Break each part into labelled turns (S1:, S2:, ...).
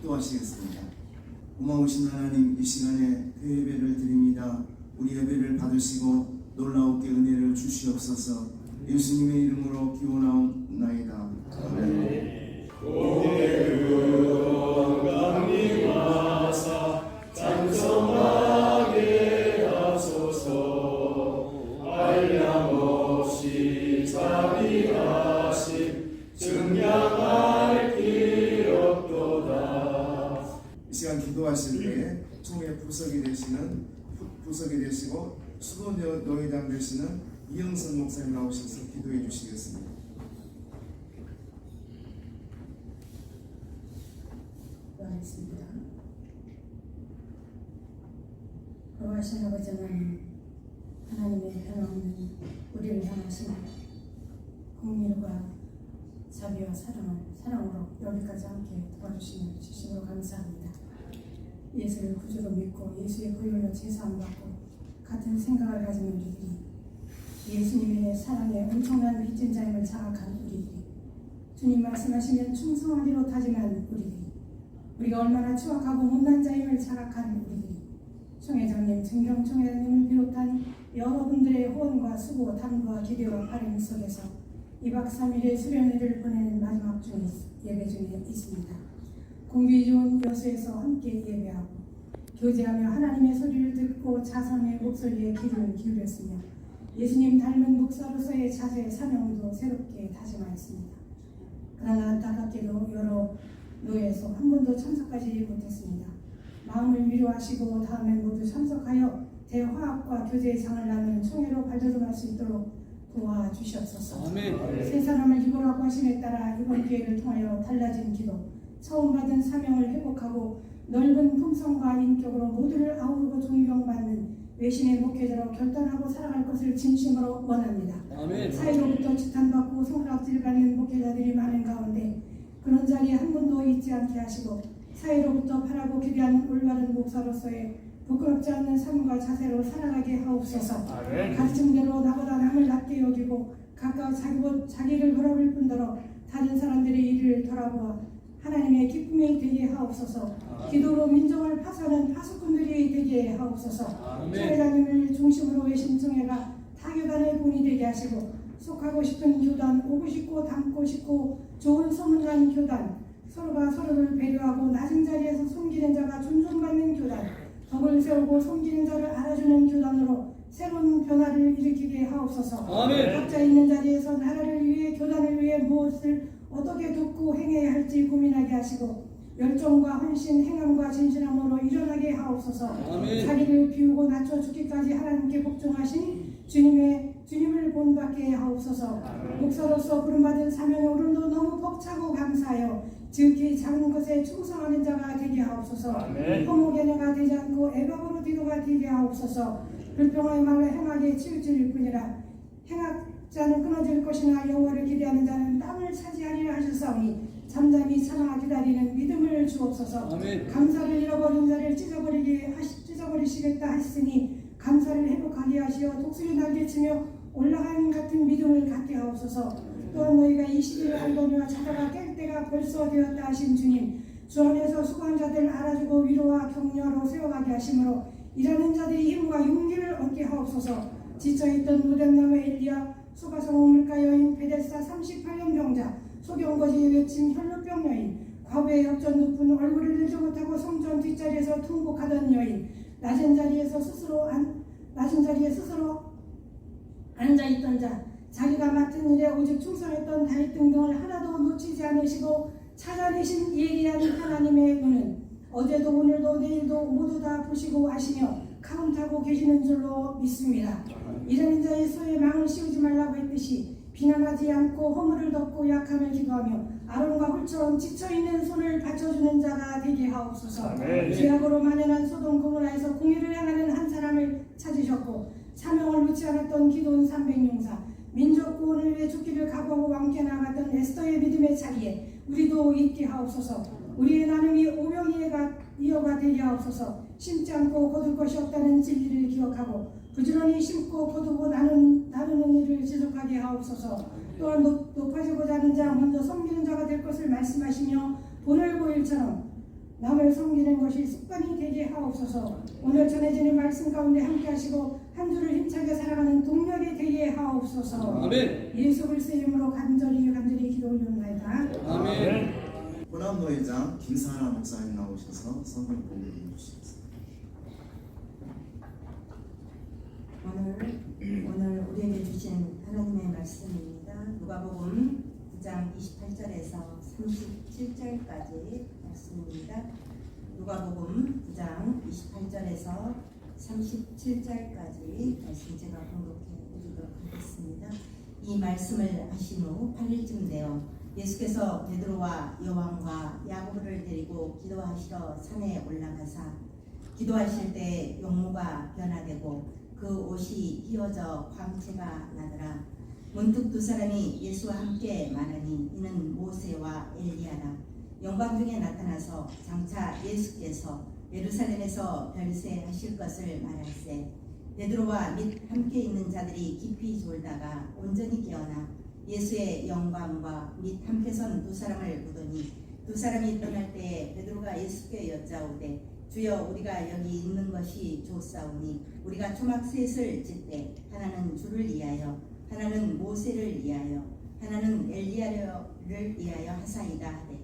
S1: 기도하시겠습니다. 고마우신 하나님, 이 시간에 그 예배를 드립니다. 우리 예배를 받으시고 놀라우게 은혜를 주시옵소서. 예수님의 이름으로 기원하옵나이다. 아멘.
S2: 영광님 하사 찬송하게 하소서. 한량없이 자비하심 증량할 길 없도다.
S1: 이 시간 기도하실 때에 총회 부석이 되시고 수도 노회장 되시는 이영선 목사님 나오셔서 기도해 주시겠습니다.
S3: 기도하겠습니다. 거하신 아버지 하나님, 하나님의 변함없는 우리를 향하신 공의와 자비와 사랑으로 여기까지 함께 도와주시는 주심으로 감사합니다. 예수를 구주로 믿고 예수의 보혈로 제사함받고 같은 생각을 가진 우리들이 예수님의 사랑에 엄청난 빚진 자임을 자각한 우리들이 주님 말씀하시면 충성하기로 다짐한 우리들이 우리가 얼마나 추악하고 못난 자임을 자각한 우리들이 총회장님, 정경총회장님을 비롯한 여러분들의 호언과 수고, 담과 기대와 바람 속에서 2박 3일의 수련회를 보내는 마지막 예배 중에 있습니다. 공기 좋은 여수에서 함께 예배하고 교제하며 하나님의 소리를 듣고 자성의 목소리에 귀를 기울였으며 예수님 닮은 목사로서의 자세, 사명도 새롭게 다짐하였습니다. 그러나 안타깝게도 여러 노예에서 한 번도 참석하지 못했습니다. 마음을 위로하시고 다음엔 모두 참석하여 대화학과 교제의 장을 나누는 총회로 발돋움할 수 있도록 도와주시옵소서.
S2: 아멘.
S3: 세 사람을 기고라고 하심에 따라 이번 기회를 통하여 달라진 기도, 처음 받은 사명을 회복하고 넓은 품성과 인격으로 모두를 아우르고 존경받는 외신의 목회자로 결단하고 살아갈 것을 진심으로 원합니다.
S2: 아멘.
S3: 사이로부터 지탄받고 손가락질 받는 목회자들이 많은 가운데 그런 자리에 한 번도 있지 않게 하시고 사이로부터 바라고 기대하는 올바른 목사로서의 부끄럽지 않는 삶과 자세로 살아가게 하옵소서. 가르침대로 나보다 남을 낮게 여기고 각각 자기를 돌아볼 뿐더러 다른 사람들의 일을 돌아보아 하나님의 기쁨이 되게 하옵소서. 기도로 민족을 파수하는 파수꾼들이 되게 하옵소서. 총회장님을 중심으로 외신 총회가 타교단의 본이 되게 하시고 속하고 싶은 교단, 오고 싶고 닮고 싶고 좋은 소문난 교단, 서로가 서로를 배려하고 낮은 자리에서 섬기는 자가 존중받는 교단, 덕을 세우고 섬기는 자를 알아주는 교단으로 새로운 변화를 일으키게 하옵소서.
S2: 아멘.
S3: 각자 있는 자리에서 나라를 위해 교단을 위해 무엇을 어떻게 돕고 행해야 할지 고민하게 하시고 열정과 헌신, 행함과 진실함으로 일어나게 하옵소서.
S2: 아멘.
S3: 자기를 비우고 낮춰 죽기까지 하나님께 복종하신 주님을 본받게 하옵소서. 목사로서 부름받은 사명의 오름도 너무 벅차고 감사하여 지극히 작은 것에 충성하는 자가 되게 하옵소서. 허무개내가 되지 않고 애박으로 뒤로가 되게 하옵소서. 불평의 말로 행하게 치우칠 뿐이라 행악자는 끊어질 것이나 여호와를 기대하는 자는 땅을 차지하리라 하셨사오니 잠잠히 참아 기다리는 믿음을 주옵소서.
S2: 아멘.
S3: 감사를 잃어버린 자를 찢어버리시겠다 하시니 감사를 회복하게 하시어 독수리 날개치며 올라가는 같은 믿음을 갖게 하옵소서. 또한 너희가 이 시기를 알거니와 자다가 깰 때가 벌써 되었다 하신 주님, 주 안에서 수고한 자들 알아주고 위로와 격려로 세워가게 하심으로 일하는 자들이 힘과 용기를 얻게 하옵소서. 지쳐있던 무덤나무 엘리야, 수가성 물가 여인, 베데스다 38년 병자, 소경거지 외침 혈루병 여인, 과부의 역전 높은 얼굴을 들지 못하고 성전 뒷자리에서 통곡하던 여인, 낮은 자리에 스스로 앉아있던 자, 자기가 맡은 일에 오직 충성했던 다윗 등등을 하나도 놓치지 않으시고 찾아내신 예리한 하나님의 눈은 어제도 오늘도 내일도 모두 다 보시고 아시며 카운트하고 계시는 줄로 믿습니다. 이런 자의 소에 망을 씌우지 말라고 했듯이 비난하지 않고 허물을 덮고 약함을 기도하며 아론과 홀처럼 지쳐있는 손을 받쳐주는 자가 되게 하옵소서. 죄악으로 만연한 소돔 고모라에서 공의를 행하는 한 사람을 찾으셨고 사명을 놓지 않았던 기도원 300용사, 민족 구원을 위해 죽기를 각오하고 왕께 나갔던 에스더의 믿음의 자리에 우리도 있게 하옵소서. 우리의 나눔이 오병이어가 되게 하옵소서. 심지 않고 거둘 것이 없다는 진리를 기억하고 부지런히 심고 거두고 나누는 일을 지속하게 하옵소서. 또한 높아지고자 하는 자, 먼저 섬기는 자가 될 것을 말씀하시며 본을 보일처럼 남을 섬기는 것이 습관이 되게 하옵소서. 오늘 전해지는 말씀 가운데 함께 하시고 한 주를 힘차게 살아가는 동력이 되게 하옵소서.
S4: 아멘.
S3: 예수 그리스도의 이름으로 간절히 기도 올려옵나이다.
S4: 아멘.
S1: 호남노회장 김사나 목사님 나오셔서 성경 공개해 주시겠습니다.
S5: 오늘 우리에게 주신 하나님의 말씀입니다. 누가복음 9장 28절에서 37절까지 말씀입니다. 누가복음 9장 28절에서 37절까지 말씀 제가 공독해 드리도록 하겠습니다. 이 말씀을 하신 후 8일쯤 되어 예수께서 베드로와 요한과 야고보를 데리고 기도하시러 산에 올라가사 기도하실 때 용모가 변화되고 그 옷이 휘어져 광채가 나더라. 문득 두 사람이 예수와 함께 말하니 이는 모세와 엘리야라. 영광 중에 나타나서 장차 예수께서 예루살렘에서 별세하실 것을 말할세. 베드로와 및 함께 있는 자들이 깊이 졸다가 온전히 깨어나 예수의 영광과 및 함께 선 두 사람을 보더니 두 사람이 떠날 때에 베드로가 예수께 여짜오되 주여 우리가 여기 있는 것이 좋사오니 우리가 초막 셋을 짓되 하나는 주를 위하여 하나는 모세를 위하여 하나는 엘리야를 위하여 하사이다 하되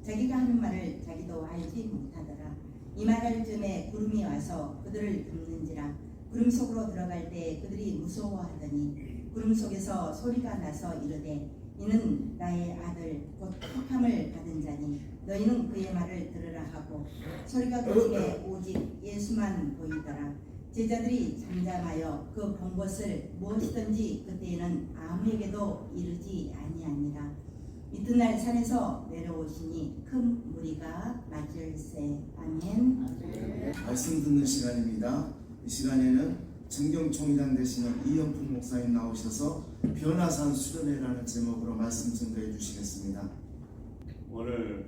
S5: 자기가 하는 말을 자기도 알지 못하더라. 이 말할 즈음에 구름이 와서 그들을 덮는지라. 구름 속으로 들어갈 때 그들이 무서워하더니 구름 속에서 소리가 나서 이르되 이는 나의 아들 곧 택함을 받은 자니 너희는 그의 말을 들으라 하고 소리가 그중에 오직 예수만 보이더라. 제자들이 잠잠하여 그 본 것을 무엇이든지 그때에는 아무에게도 이르지 아니하니라. 이튿날 산에서 내려오시니 큰 무리가 맞을세. 아멘.
S1: 말씀 듣는 시간입니다. 이 시간에는 정경총회장 되시는 이영풍 목사님 나오셔서 변화산 수련회라는 제목으로 말씀 전도해 주시겠습니다.
S2: 오늘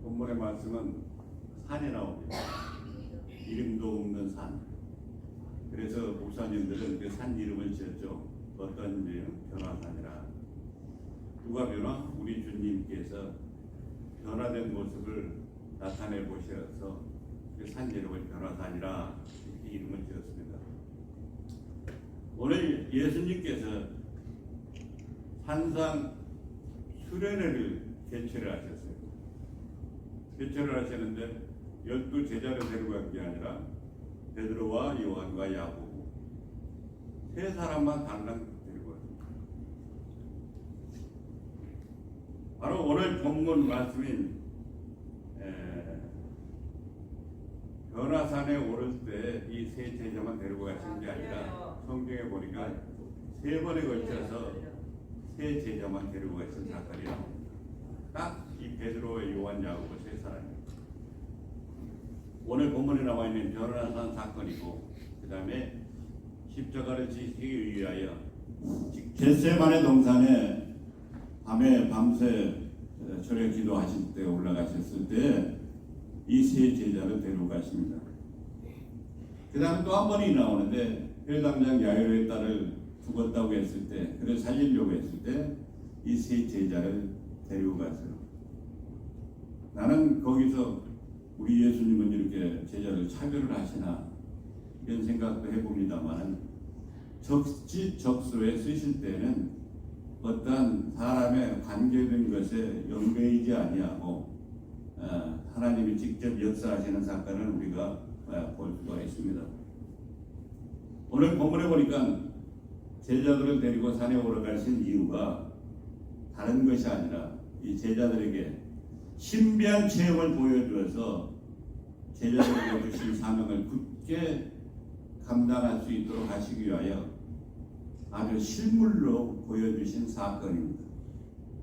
S2: 본문의 말씀은 산이 나옵니다. 이름도 없는 산. 그래서 목사님들은 그 산 이름을 지었죠. 어떤 이름? 변화산이라. 누가 변화? 우리 주님께서 변화된 모습을 나타내 보셔서 그 산 이름을 변화산이라 이렇게 이름을 지었습니다. 오늘 예수님께서 산상 수련회를 개최를 하셨어요. 개최를 하셨는데 12 제자를 데려간 게 아니라 베드로와 요한과 야고보 세 사람만 달랑 데리고 왔습니다. 바로 오늘 본문 말씀인 변화산에 오를 때 이 세 제자만 데리고 가신 게 아니라 성경에 보니까 세 번에 걸쳐서 세 제자만 데리고 가신 사건이 나옵니다. 딱 이 베드로와 요한, 야고보 세 사람입니다. 오늘 본문에 나와 있는 변화산 사건이고 그 다음에 십자가를 지시기 위하여 겟세마네 동산에 밤새 절에 기도하실 때 올라가셨을 때 이 세 제자를 데리고 가십니다. 그 다음에 또 한 번이 나오는데 회당장 야이로의 딸을 죽었다고 했을 때 그를 살리려고 했을 때 이 세 제자를 데리고 갔어요. 나는 거기서 우리 예수님은 이렇게 제자를 차별을 하시나 이런 생각도 해봅니다만 적지적소에 쓰실 때는 어떠한 사람의 관계된 것에 연계이지 아니하고 하나님이 직접 역사하시는 사건을 우리가 볼 수가 있습니다. 오늘 본문에 보니까 제자들을 데리고 산에 올라가신 이유가 다른 것이 아니라 이 제자들에게 신비한 체험을 보여주어서 제자들에게 주신 사명을 굳게 감당할 수 있도록 하시기 위하여 아주 실물로 보여주신 사건입니다.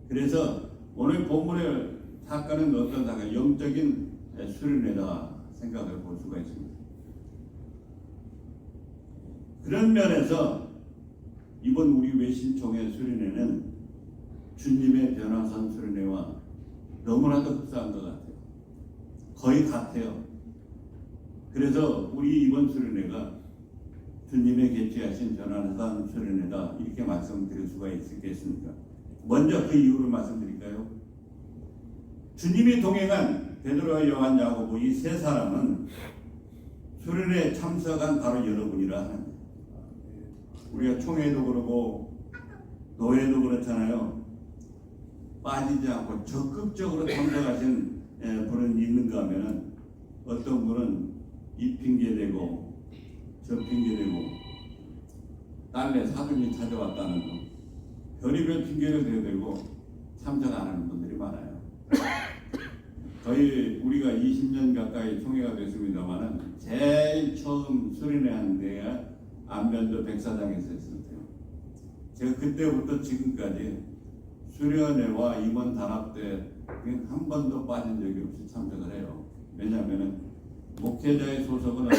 S2: 그래서 오늘 본문의 사건은 어떤 사건? 영적인 수련회다 생각을 볼 수가 있습니다. 그런 면에서 이번 우리 외신총회 수련회는 주님의 변화산 수련회와 너무나도 흡사한 것 같아요. 거의 같아요. 그래서 우리 이번 수련회가 주님의 개최하신 변화산 수련회다 이렇게 말씀드릴 수가 있겠습니까? 먼저 그 이유를 말씀드릴까요? 주님이 동행한 베드로, 요한, 야고보 이 세 사람은 수련회에 참석한 바로 여러분이라 하는 거예요. 우리가 총회도 그러고 노회도 그렇잖아요. 빠지지 않고 적극적으로 참석하신 분은 있는가 하면 어떤 분은 이 핑계대고 저 핑계대고 딸내 사돈이 찾아왔다는 거 별의별 핑계를 대고 참석 안 하는 분들이 많아요. 거의 우리가 20년 가까이 총회가 됐습니다만은 제일 처음 수련회 하는 데가 안면도 백사장에서 했었어요. 제가 그때부터 지금까지 수련회와 임원 단합 때 한 번도 빠진 적이 없이 참석을 해요. 왜냐하면 목회자의 소속은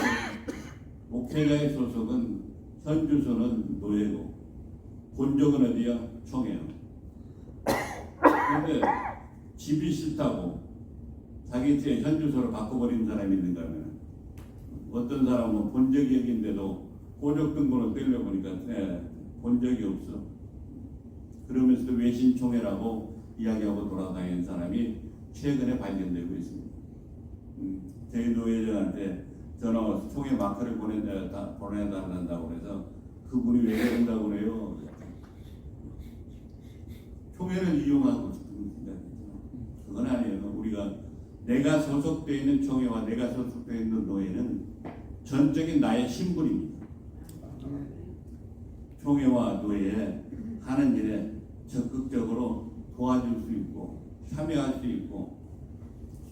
S2: 현주소는 노예고 본적은 어디야? 총회요. 그런데 집이 싫다고 자기 집 현주소를 바꿔버린 사람이 있는가 하면 어떤 사람은 본 적이 여기인데도 호적 등본을 떼려보니까 본 적이 없어. 그러면서 외신총회라고 이야기하고 돌아다니는 사람이 최근에 발견되고 있습니다. 저희 노회장한테 전화 와서 총회 마크를 보내달란다고 그래서 그분이 왜 그런다고 그래요? 총회를 이용하고 싶은 생각이죠. 그건 아니에요. 우리가 내가 소속되어 있는 총회와 내가 소속되어 있는 노회는 전적인 나의 신분입니다. 총회와 노회에 하는 일에 적극적으로 도와줄 수 있고 참여할 수 있고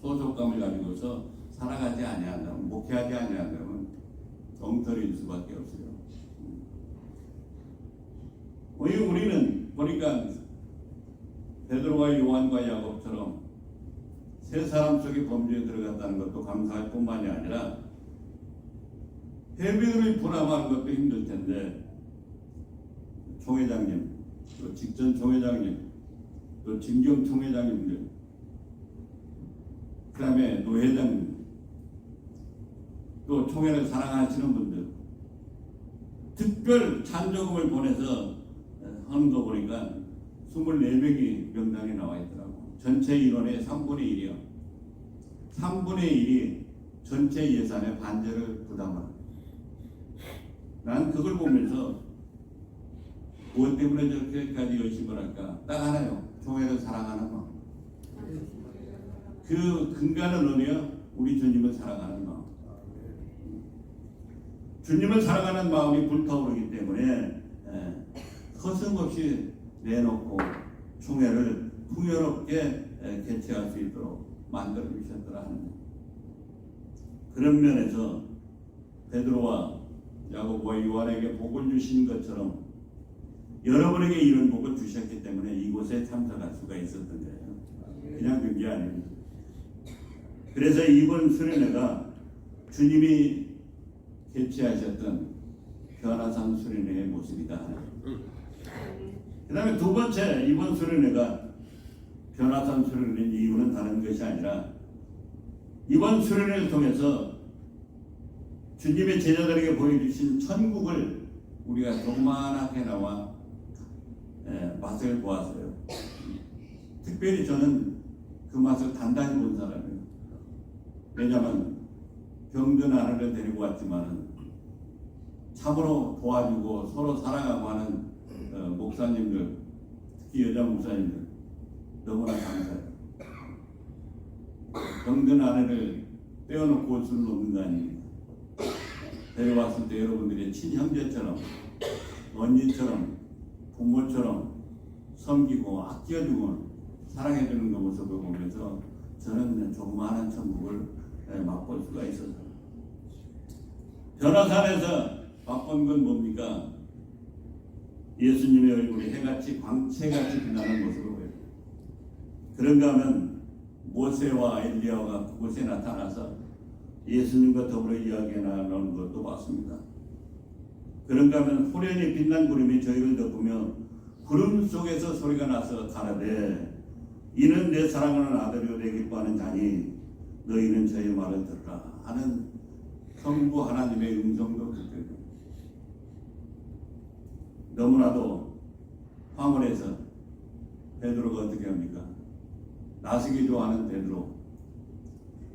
S2: 소속감을 가지고서 살아가지 아니한다면 목회하지 아니한다면 엉터리일 수밖에 없어요. 우리는 보니까 베드로와 요한과 야곱처럼 세 사람 속에 범죄에 들어갔다는 것도 감사할 뿐만이 아니라 해비들을 분함하는 것도 힘들 텐데 총회장님, 또 직전 총회장님, 또 진경 총회장님들, 그 다음에 노회장님, 또 총회를 사랑하시는 분들 특별 찬조금을 보내서 하는 거 보니까 24명이 명단에 나와 있더라고. 전체 인원의 3분의 1이요. 3분의 1이 전체 예산의 반절을 부담하는. 난 그걸 보면서 무엇 때문에 저렇게까지 열심히 할까? 딱 하나요. 총회를 사랑하는 마음. 그 근간은 어디요? 우리 주님을 사랑하는 마음. 주님을 사랑하는 마음이 불타오르기 때문에 허슴없이 내놓고 총회를 풍요롭게 개최할 수 있도록 만들어 주셨더라 하는 거예요. 그런 면에서 베드로와 야고보와 요한에게 복을 주신 것처럼 여러분에게 이런 복을 주셨기 때문에 이곳에 참석할 수가 있었던 거예요. 그냥 된 게 아닙니다. 그래서 이번 수련회가 주님이 개최하셨던 변화산 수련회의 모습이다. 그 다음에 두 번째, 이번 수련회가 변화산 수련회인 이유는 다른 것이 아니라 이번 수련회를 통해서 주님의 제자들에게 보여주신 천국을 우리가 조그만하게나마 맛을 보았어요. 특별히 저는 그 맛을 단단히 본 사람이에요. 왜냐하면 병든 아내를 데리고 왔지만은 참으로 도와주고 서로 사랑하고 하는 목사님들, 특히 여자 목사님들 너무나 감사해요. 병든 아내를 떼어놓고 올 수는 없는 거 아닙니까? 데려왔을 때 여러분들이 친형제처럼 언니처럼 부모처럼 섬기고 아껴주고 사랑해주는 그 모습을 보면서 저는 조그마한 천국을 맛볼 수가 있었어요. 변화산에서 맛본 건 뭡니까? 예수님의 얼굴이 해같이 광채같이 빛나는 모습을 보여요. 그런가 하면 모세와 엘리야가 그곳에 나타나서 예수님과 더불어 이야기 나누는 것도 봤습니다. 그런가 하면 호련히 빛난 구름이 저희를 덮으며 구름 속에서 소리가 나서 가라되 이는 내 사랑하는 아들이요 내 기뻐하는 자니 너희는 저의 말을 들으라 하는 성부 하나님의 음성도 듣고 너무나도 화물에서 베드로가 어떻게 합니까? 나서기 좋아하는 베드로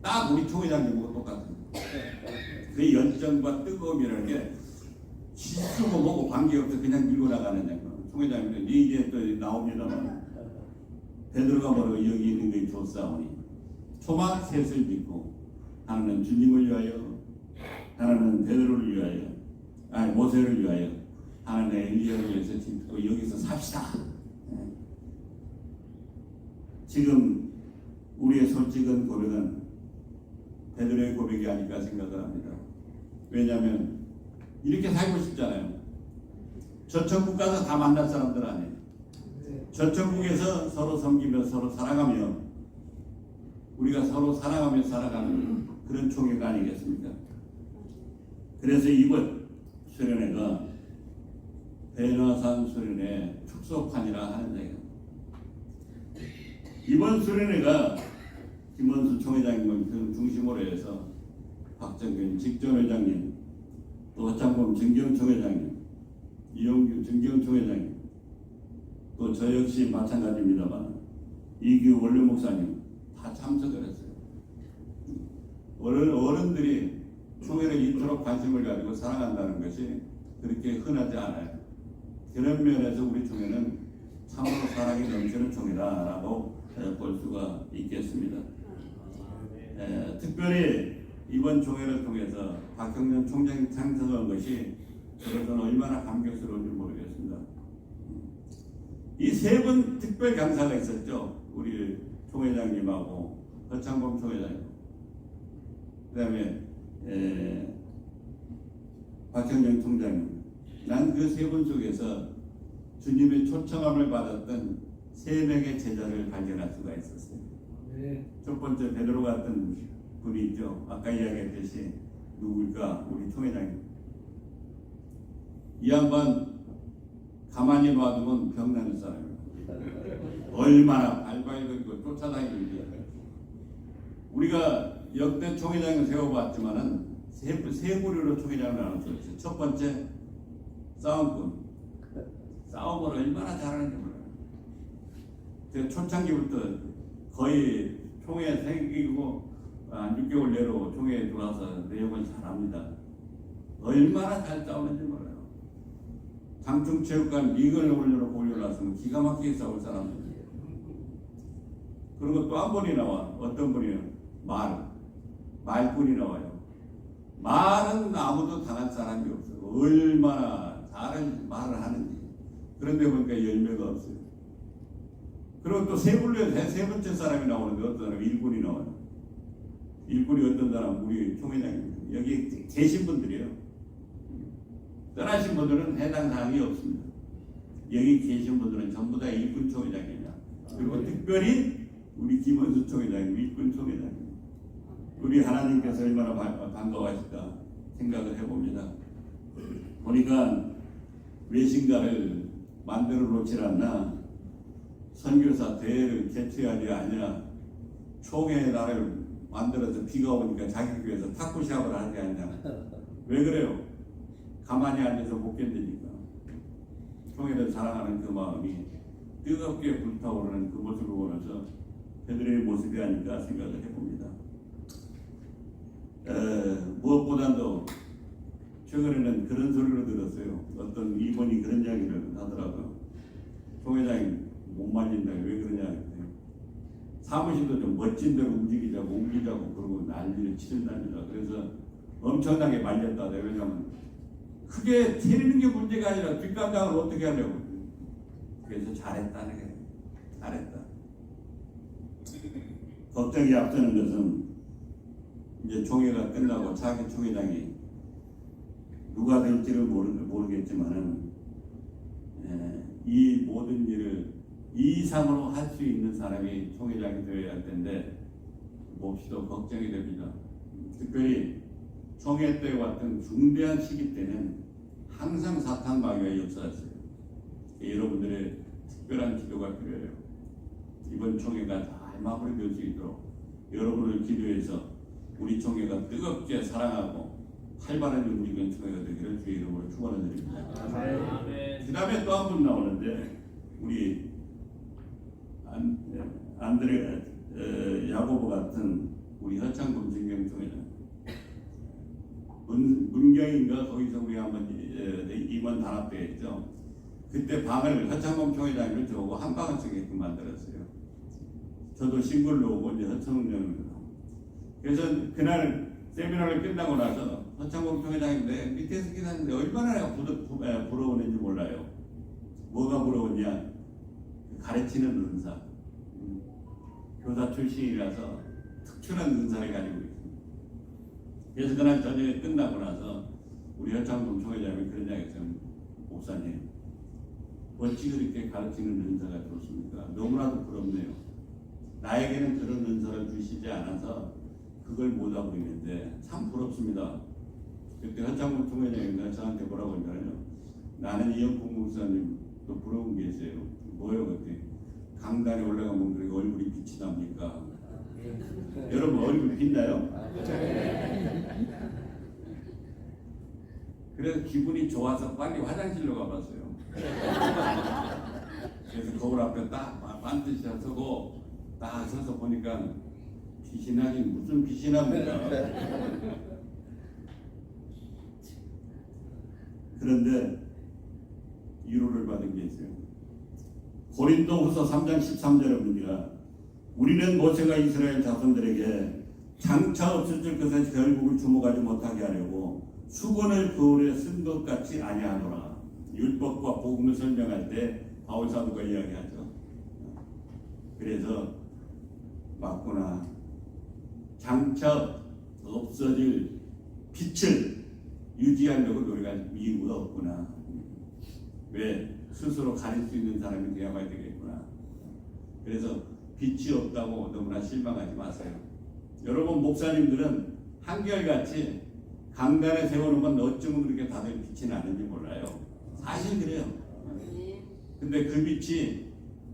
S2: 딱 우리 총회장님하고 똑같은 그 열정과 뜨거움이라는 게 지수고 뭐고 관계없어 그냥 밀고 나가는 장면. 총회장님은 이게 또 나옵니다만 베드로가 뭐라고 여기 있는 게 좋사오니 초막 셋을 짓고 하나는 주님을 위하여 하나는 베드로를 위하여 아니 모세를 위하여 하나는 엘리야를 위해서 짓고 여기서 삽시다. 지금 우리의 솔직한 고백은 베드로의 고백이 아닐까 생각을 합니다. 왜냐하면 이렇게 살고 싶잖아요. 저 천국 가서 다 만날 사람들 아니에요. 저 천국에서 서로 섬기며 서로 사랑하며 우리가 서로 사랑하며 살아가는 그런 총회가 아니겠습니까? 그래서 이번 수련회가 변화산 수련회 축소판이라 하는 얘기예요. 이번 수련회가 김원수 총회장님을 중심으로 해서 박정균 직전회장님, 또 허창범 정경총회장님, 이용규 정경총회장님, 또 저 역시 마찬가지입니다만 이규 원로 목사님 다 참석을 했어요. 어른들이 총회를 이토록 관심을 가지고 사랑한다는 것이 그렇게 흔하지 않아요. 그런 면에서 우리 총회는 참으로 사랑이 넘치는 총회다라고 볼 수가 있겠습니다. 특별히 이번 총회를 통해서 박형준 총장이 참석한 것이 저로서는 얼마나 감격스러운지 모르겠습니다. 이 세 분 특별 강사가 있었죠. 우리 총회장님하고 허창범 총회장님, 그 다음에 박형준 총장님. 난 그 세 분 속에서 주님의 초청함을 받았던 세 명의 제자를 발견할 수가 있었어요. 첫 번째 베드로 같은 분이 있죠. 아까 이야기했듯이 누굴까? 우리 총회장님. 이 양반 가만히 놔두면 병나는 사람이에요. 얼마나 발발거리고 쫓아다니는지. 우리가 역대 총회장을 세워봤지만은 세 부류로 총회장을 나눴어요. 첫 번째 싸움꾼. 싸움을 얼마나 잘하는지 몰라요. 제가 초창기부터 거의 총회 생기고 6개월 내로 총회에 들어와서 내용을 잘 압니다. 얼마나 잘 싸우는지 몰라요. 장충체육관 리그를 올려놨으면 기가 막히게 싸울 사람들이에요. 그리고 또 한 분이 나와. 어떤 분이요? 말꾼이 나와요. 말은 아무도 당한 사람이 없어요. 얼마나 잘하는지 말을 하는지. 그런데 보니까 열매가 없어요. 그리고 또 세 번째 사람이 나오는데 어떤 사람이 일꾼이 나와요. 일꾼이 어떤 사람? 우리 총회장입니다. 여기 계신 분들이에요. 떠나신 분들은 해당 사항이 없습니다. 여기 계신 분들은 전부 다 일꾼 총회장입니다. 그리고 특별히 우리 김원수 총회장님, 일꾼 총회장님. 우리 하나님께서 얼마나 반가워하실까 생각을 해봅니다. 보니까 외신가를 만들어 놓지 않나 선교사 대회를 개최하지 않냐 총회 날을 만들어서 비가 오니까 자기 교회에서 탁구 시합을 하지 않냐. 왜 그래요? 가만히 앉아서 못 견디니까. 총회를 사랑하는 그 마음이 뜨겁게 불타오르는 그 모습을 보면서 그들의 모습이 아닐까 생각을 해봅니다. 무엇보다도 최근에는 그런 소리를 들었어요. 어떤 이분이 그런 이야기를 하더라고요. 총회장이 못 말린다. 왜 그러냐. 사무실도 좀 멋진 대로 옮기자고 그러고 난리를 치른답니다. 그래서 엄청나게 말렸다. 왜냐하면 크게 테리는 게 문제가 아니라 뒷감당을 어떻게 하려고. 그래서 잘했다는 게 잘했다. 걱정이 앞서는 것은 이제 총회가 끝나고 차기 총회장이 누가 될지를 모르겠지만은 이 모든 일을 이 이상으로 할 수 있는 사람이 총회장이 되어야 할 텐데 몹시도 걱정이 됩니다. 특별히 총회 때 같은 중대한 시기 때는 항상 사탄 마귀가 역사했어요. 여러분들의 특별한 기도가 필요해요. 이번 총회가 잘 마무리될 수 있도록 여러분을 기도해서 우리 총회가 뜨겁게 사랑하고 활발하게 움직이는 총회가 되기를 주의 이름으로 축원을 드립니다. 그 다음에 또 한 분 나오는데 우리 안드레 야고보 같은 우리 허창범 정경총회장 문경인가 거기서 우리 한번 임원 단합대회했죠. 그때 방을 허창범 총회장을 저고 한 방을 쓰게끔 만들었어요. 저도 신고를 오고 이제 허창범 그래서 그날 세미나를 끝나고 나서 허창범 총회장인데 밑에서 기다리는데 얼마나 내가 부러웠는지 몰라요. 뭐가 부러웠냐? 가르치는 은사. 교사 출신이라서 특출한 은사를 가지고 있습니다. 그래서 그날 저녁에 끝나고 나서 우리 허창범 총회장이 그런 이야기 했어요. 목사님, 어찌 그렇게 가르치는 은사가 좋습니까? 너무나도 부럽네요. 나에게는 그런 은사를 주시지 않아서 그걸 못하고 있는데 참 부럽습니다. 그때 허창범 총회장이 저한테 뭐라고 했냐면요. 나는 이영풍 목사님 또 부러운 게 있어요. 뭐요 그때? 강단에 올라가면 그렇게 얼굴이 빛이 납니까? 여러분 얼굴 빛나요? 그래서 기분이 좋아서 빨리 화장실로 가봤어요. 그래서 거울 앞에 딱 반드시 서고 딱 서서 보니까 빛이 나긴 무슨 빛이 납니까? 그런데 위로를 받은 게 있어요. 고린도후서 3장 13절에 보니까 우리는 모세가 이스라엘 자손들에게 장차 없어질 것에 결국을 주목하지 못하게 하려고 수건을 거울에 쓴 것 같이 아니하노라. 율법과 복음을 설명할 때 바울 사도가 이야기하죠. 그래서 맞구나. 장차 없어질 빛을 유지하려고 노력할 이유가 없구나. 왜? 스스로 가릴 수 있는 사람이 되어야 되겠구나. 그래서 빛이 없다고 너무나 실망하지 마세요. 여러분 목사님들은 한결같이 강단에 세워놓으면 어쩌면 그렇게 다들 빛이 나는지 몰라요. 사실 그래요. 근데 그 빛이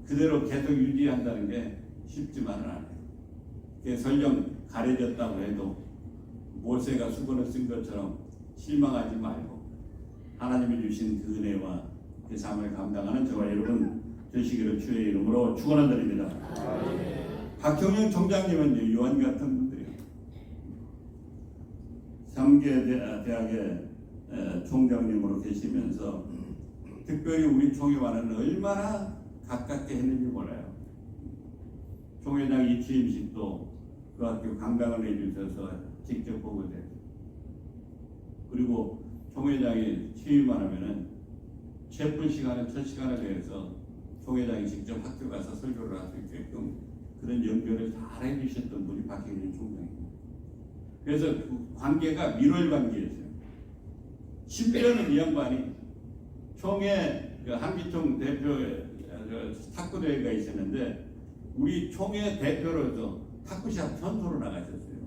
S2: 그대로 계속 유지한다는 게 쉽지만은 않아요. 설령 가려졌다고 해도 모세가 수건을 쓴 것처럼 실망하지 말고 하나님이 주신 그 은혜와 그 삶을 감당하는 저와 여러분 되시기를 주의 이름으로 축원드립니다. 박형영 총장님은 요한 같은 분들이에요. 삼계대학의 총장님으로 계시면서 특별히 우리 총회와는 얼마나 가깝게 했는지 몰라요. 총회장 이 취임식도 그 학교 강당을 해주셔서 직접 보고 돼요. 그리고 총회장이 취임만 하면은 첫 시간에 대해서 총회장이 직접 학교 가서 설교를 할 수 있게끔 그런 연결을 잘 해주셨던 분이 박형진 총장입니다. 그래서 그 관계가 밀월 관계였어요. 10년은 이 양반이 총회 그 한기총 대표 탁구 대회가 있었는데 우리 총회 대표로서 탁구시합 선수로 나가셨어요.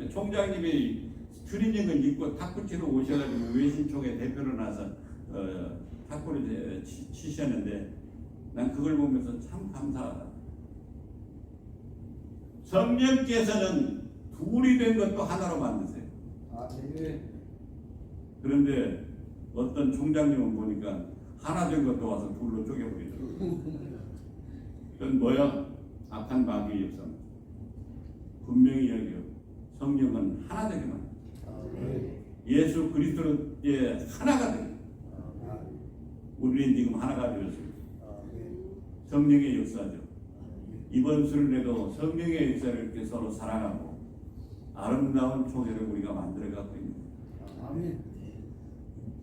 S2: 총장님이 트레이닝을 입고 탁구 치러 오셔가지고 외신총회 대표로 나서 탁구를 치셨는데 난 그걸 보면서 참 감사하다. 성령께서는 둘이 된 것도 하나로 만드세요. 그런데 어떤 총장님은 보니까 하나 된 것도 와서 둘로 쪼개버리더라고요. 그건 뭐야? 악한 마귀의 역사입니다. 분명히 이야기해요. 성령은 하나 되게 만듭니다. 예수 그리스도의 하나가 되게. 우리는 지금 하나가 되었습니다. 성령의 역사죠. 이번 수련회도 성령의 역사를 이렇게 서로 사랑하고 아름다운 총회를 우리가 만들어가고 있습니다.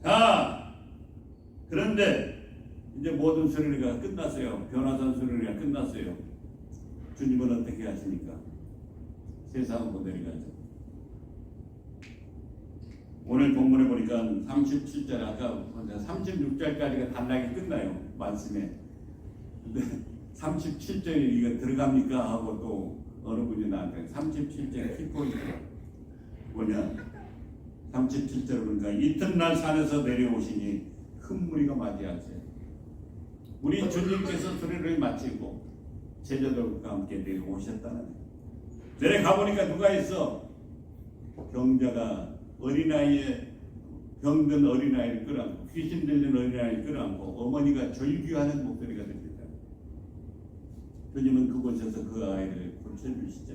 S2: 자, 그런데 이제 모든 수련회가 끝났어요. 변화산 수련회가 끝났어요. 주님은 어떻게 하십니까? 세상은 못 내려가죠. 오늘 본문에 보니까 37절 아까 36절까지가 단락이 끝나요. 말씀에. 근데 37절에 이거 들어갑니까? 하고 또 어느 분이 나한테 37절 키포인트 뭐냐? 37절 보니까 이튿날 산에서 내려오시니 큰 무리가 맞이하세요. 우리 주님께서 수련을 마치고 제자들과 함께 내려오셨다는 거예요. 내려가 보니까 누가 있어? 병자가 어린아이에 병든 어린아이를 끌어안고 귀신 들린 어린아이를 끌어안고 어머니가 절규하는 목소리가 들립니다. 주님은 그곳에서 그 아이를 고쳐주시죠.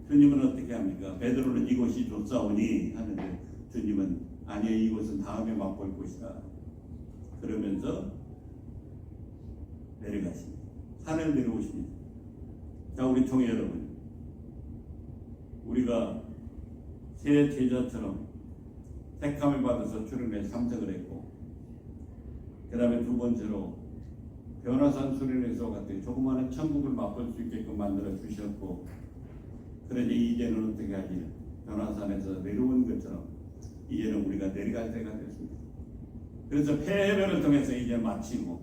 S2: 주님은 어떻게 합니까? 베드로는 이곳이 좋사오니 하는데 주님은 아니요, 이곳은 다음에 맛볼 곳이다. 그러면서 내려가십니다. 산을 내려오십니다. 자, 우리 총회 여러분, 우리가 새 제자처럼 택함을 받아서 출애굽에 참석을 했고, 그 다음에 두 번째로 변화산 수련회에서 같은 조그마한 천국을 맛볼 수 있게끔 만들어 주셨고, 그러니 이제는 어떻게 하지? 변화산에서 내려온 것처럼 이제는 우리가 내려갈 때가 됐습니다. 그래서 폐해변을 통해서 이제 마치고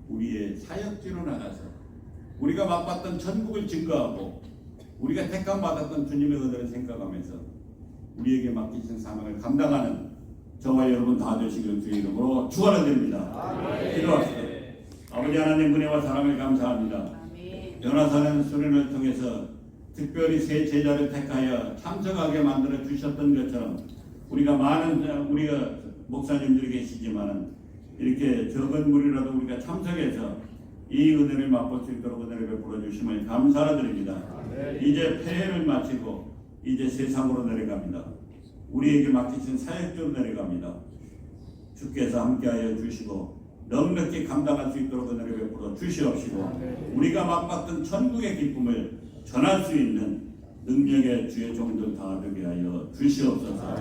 S2: 우리의 사역지로 나가서 우리가 맛봤던 천국을 증거하고 우리가 택함 받았던 주님의 은혜를 생각하면서 우리에게 맡기신 사명을 감당하는 저와 여러분 다 되시기를 주의 이름으로 축원드립니다. 기도합시다. 아버지 하나님, 은혜와 사랑을 감사합니다. 변화사는 수련을 통해서 특별히 새 제자를 택하여 참석하게 만들어 주셨던 것처럼 우리가 많은 우리가 목사님들이 계시지만은 이렇게 적은 무리라도 우리가 참석해서 이 은혜를 맛볼 수 있도록 은혜를 베풀어 주심을 감사드립니다. 이제 폐해를 마치고 이제 세상으로 내려갑니다. 우리에게 맡기신 사역으로 내려갑니다. 주께서 함께하여 주시고 넉넉히 감당할 수 있도록 은혜를 베풀어 주시옵시고 우리가 맛봤던 천국의 기쁨을 전할 수 있는 능력의 주의 종들 다 되게 하여 주시옵소서.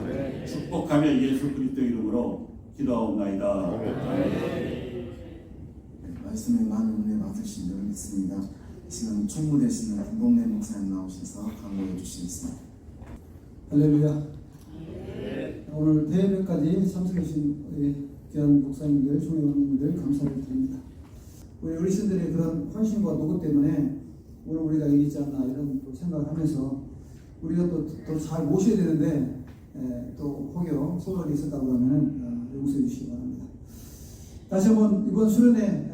S2: 축복하며 예수 그리스도 이름으로 기도하옵나이다.
S1: 말씀에 많은 은혜 받으신 줄 믿습니다. 지금 총무되시는 김봉래 목사님 나오셔서 강론해 주시겠습니다.
S4: 할렐루야. 오늘 대회까지 참석해주신 우리 귀한 목사님들, 총회원님들 감사를 드립니다. 우리 어르신들의 그런 헌신과 노고 때문에 오늘 우리가 여기 있지 않나 이런 또 생각을 하면서 우리가 또 잘 모셔야 되는데 또 혹여 소홀이 있었다고 하면 용서해 주시기 바랍니다. 다시 한번 이번 수련회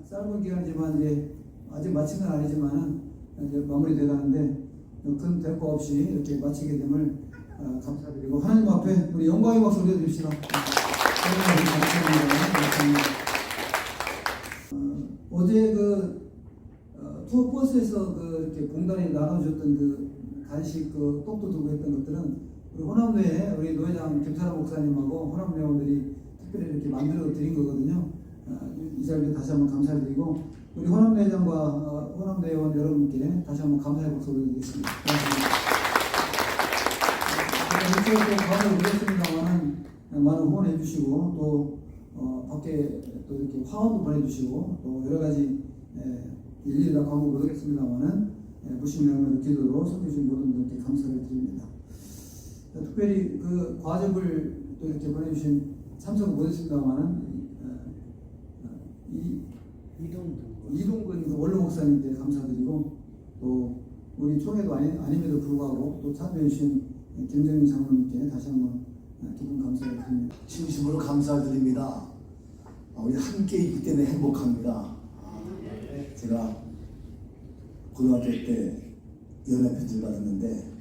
S4: 짧은 기간이지만 이제 아직 마친 건 아니지만은 이제 마무리돼 가는데 큰 대가 없이 이렇게 마치게 됨을 감사드리고 하나님 앞에 우리 영광의 박수 올려드립시다. 어제 투어 버스에서 이렇게 공단이 나눠줬던 간식 떡도 두고 했던 것들은 우리 호남교회 우리 노회장 김사람 목사님하고 호남회원들이 특별히 이렇게 만들어 드린 거거든요. 이 자리에 다시 한번 감사드리고 우리 호남회장과 호남회원 여러분께 다시 한번 감사의 박수 올려드리겠습니다. 제가 또 감사를 드렸습니다만 많은 후원해 주시고 또 밖에 또 이렇게 화원도 보내주시고 또 여러 가지 일일이 다 광고 못하겠습니다만은 무심명의 기도로 섬겨주신 모든 분들께 감사를 드립니다. 특별히 과접을 또 이렇게 보내주신 참석을 못했습니다만은 이동근 원로 목사님께 감사드리고 또 우리 총회도 아님에도 불구하고 또 참여해 주신 김정인 장로님께 다시 한번 기쁜 감사를 드립니다.
S6: 진심으로 감사드립니다. 우리 함께 있기 때문에 행복합니다. 제가 고등학교 때 연애 편지를 받았는데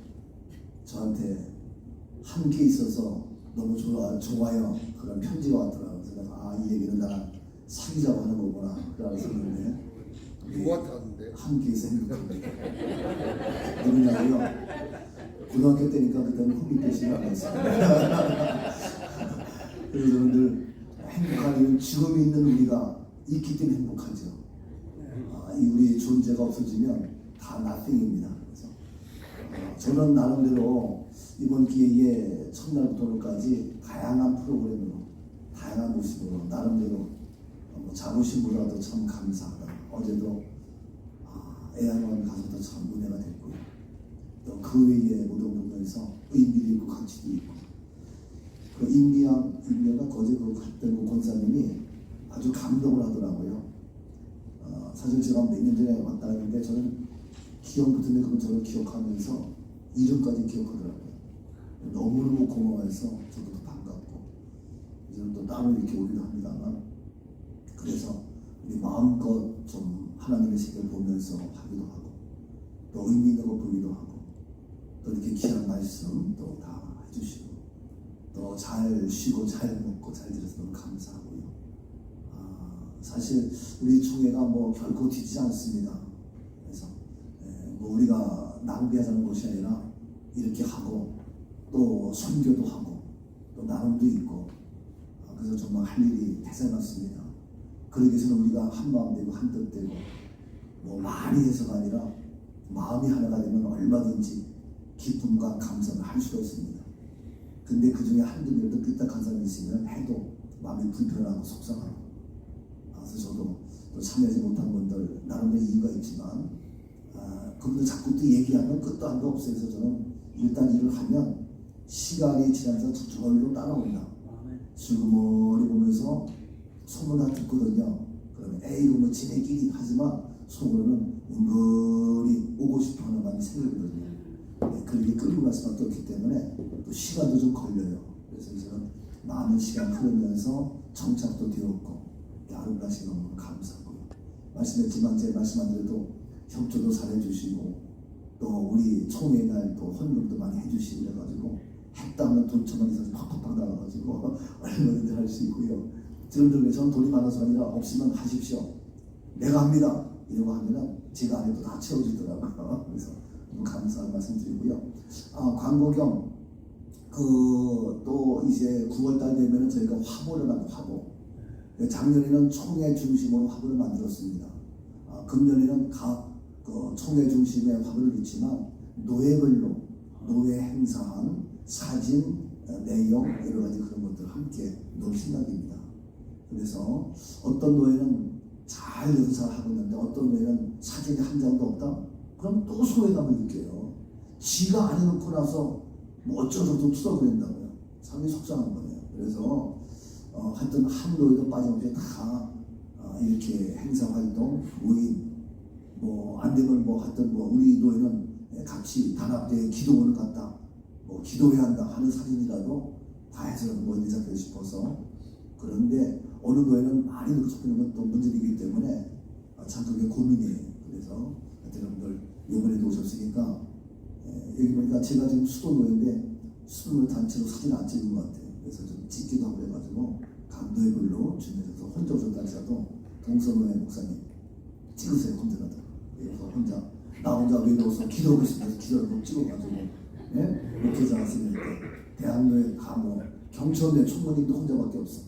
S6: 저한테 함께 있어서 너무 좋아요 그런 편지가 왔더라고요. 그래서 이 얘기는 나랑 사귀자고 하는 거구나 그러고 있었는데
S7: 누구한테 왔는데?
S6: 함께 있어 행복합니다. 누구냐고요? 고등학교 때니까 그때는 훈미 씨가 안 했어요. 그래서 저는 늘 행복한 이유는 지금이 있는 우리가 있기 때문에 행복하죠. 우리 존재가 없어지면 다 nothing입니다. 그래서 저는 나름대로 이번 기회에 첫날부터 오늘까지 다양한 프로그램으로 다양한 모습으로 나름대로 자부심보다도 참 감사하다. 어제도 애양원 가서도 참 은혜가 됐고요. 또 그 외에 모든 부분에서 의미도 있고 가치도 있고 임미가 거제 갔던 권사님이 아주 감동을 하더라고요. 사실 제가 몇 년 전에 왔다 했는데 저는 기억부터는 그건 저를 기억하면서 이름까지 기억하더라고요. 너무너무 고마워해서 저도 더 반갑고 이제는 또 따로 이렇게 오기도 합니다만 그래서 우리 마음껏 좀 하나님의 세계를 보면서 하기도 하고 또 의미 있는 거 보기도 하고 또 이렇게 귀한 말씀 또 다 해주시고 또 잘 쉬고 잘 먹고 잘 들어서 너무 감사하고요. 사실 우리 총회가 결코 뒤지지 않습니다. 그래서 우리가 낭비하자는 것이 아니라 이렇게 하고 또 선교도 하고 또 나눔도 있고 그래서 정말 할 일이 대단히 많습니다. 그러기 위해서는 우리가 한마음 되고 한뜻 되고 뭐 많이 해서가 아니라 마음이 하나가 되면 얼마든지 기쁨과 감사를 할 수가 있습니다. 근데 그 중에 한두 명도 삐딱한 사람이 있으면 해도 마음이 불편하고 속상하고 그래서 저도 또 참여하지 못한 분들 나름대로 이유가 있지만 그분들 자꾸 또 얘기하면 끝도 한도 없어요. 그래서 저는 일단 일을 하면 시간이 지나면서 저절로 따라온다. 슬그머니 보면서 소문 다 듣거든요. 그러면 에이 뭐 지네끼리 하지만 속으로는 은근히 오고 싶어하는 마음이 생기거든요. 그렇게 끌고 갈 수밖에 없기 때문에 또 시간도 좀 걸려요. 그래서 저는 많은 시간 흐르면서 정착도 되었고 아름다운 시간 너무 감사하고요. 말씀했지만 제 말씀 안 드려도 협조도 잘해주시고 또 우리 총회 날 또 헌금도 많이 해주시고 그래가지고 했다면 돈 천만 이상 팍팍팍 나와가지고 얼마든지 할 수 있고요. 저는 돈이 많아서 아니라 없으면 하십시오. 내가 합니다. 이러고 하면은 제가 안 해도 다 채워주더라고요. 그래서 너무 감사한 말씀 드리고요. 광고 겸 또 이제 9월달 되면은 저희가 화보를 만든 화보. 작년에는 총회 중심으로 화보를 만들었습니다. 금년에는 각 총회 중심의 화보를 넣지만 노예별로 노예 행사한 사진, 내용 여러 가지 그런 것들 함께 넣을 생각입니다. 그래서 어떤 노예는 잘 넣어서 잘 하고 있는데 어떤 노예는 사진이 한 장도 없다? 그럼 또 소외감을 느껴요. 지가 안 해놓고 나서 뭐 어쩌고저쩌고 투덜거린다고요. 상당히 속상한 거예요. 그래서 하여튼 한 노예도 빠짐없이 다 이렇게 행사 활동, 모임 뭐 안 되면 뭐 하여튼 뭐 우리 노예는 같이 단합대회 기도원을 갔다 뭐 기도해야 한다 하는 사진이라도 다 해서 모임에 잡고 싶어서. 그런데 어느 노예는 많이 넣고 싶은 건 또 문제이기 때문에 참 그게 고민이에요. 그래서 여러분들 이번에도 오셨으니까 여기 보니까 제가 지금 수도 노예인데 수도 단체로 사진 안 찍은 것 같아요. 그래서 좀 찍기도 하고 해가지고 각 노예별로 준비해서 혼자 오셨다 하셔도 동서노예 목사님 찍으세요. 혼자라도. 그래서 나 혼자 외로워서 기도하고 있으면서 기도를 꼭 찍어가지고 목회자 왔을 때 대학로에 가뭐 경천대 총무님도 혼자밖에 없어.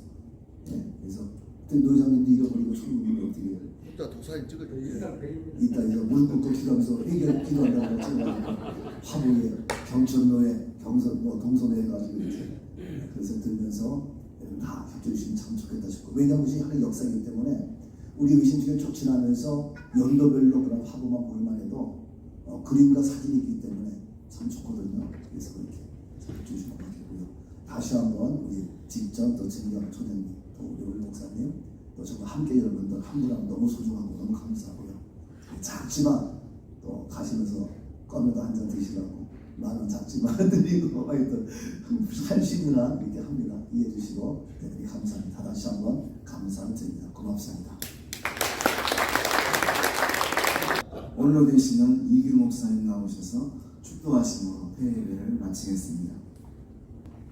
S6: 그래서 그때 노회장님도 잃어버리고 총무님이 어떻게 해요?
S7: 혼자 도사인 찍어줘.
S6: 이따 이제 무릎 꿇고 기도하면서 회개 기도한다고 찍어가지고 화보에 경천로에 동선에 해가지고 이렇게 그래서 들으면서 다 협조해 주시면 참 좋겠다 싶고 왜냐하면 이것이 하나의 역사이기 때문에 우리 의심 중에 좋지 않으면서 연도별로 그런 화보만 보기만 해도 그림과 사진이 있기 때문에 참 좋거든요. 그래서 그렇게 협조해 주시면 고맙겠고요. 다시 한번 우리 직접 또 진경 초장님 또 우리 올 목사님 또 정말 함께 여러분들 한 분 한 분 너무 소중하고 너무 감사하고요. 작지만 또 가시면서 껌에도 한 잔 드시라고 10,000원 작지만 드리고 하여튼 할 수 있는 한 이렇게 합니다. 이해해 주시고 대단히 감사합니다. 다시 한번 감사를 드립니다. 고맙습니다.
S1: 오늘로 되시는 이규 목사님 나오셔서 축도하심으로 회의를 마치겠습니다.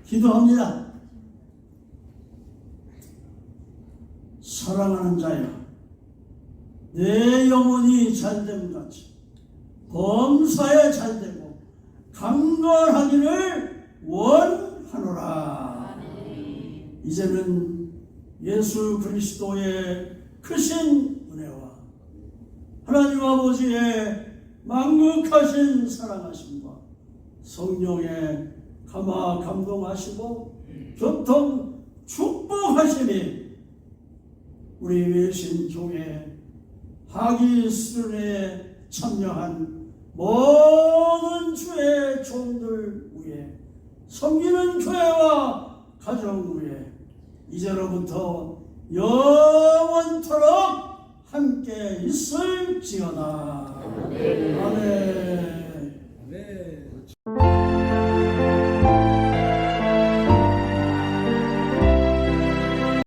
S8: 기도합니다. 사랑하는 자여, 내 영혼이 잘됨 같이 범사에 잘되고 강건하기를 원하노라. 이제는 예수 그리스도의 크신 은혜와 하나님 아버지의 만극하신 사랑하심과 성령의 감화 감동하시고 교통 축복하심이 우리 외신종의 하기 수련회에 참여한 모든 주의 종들 위에 섬기는 교회와 가정 위에 이제로부터 영원토록 함께 있을지어다. 아멘.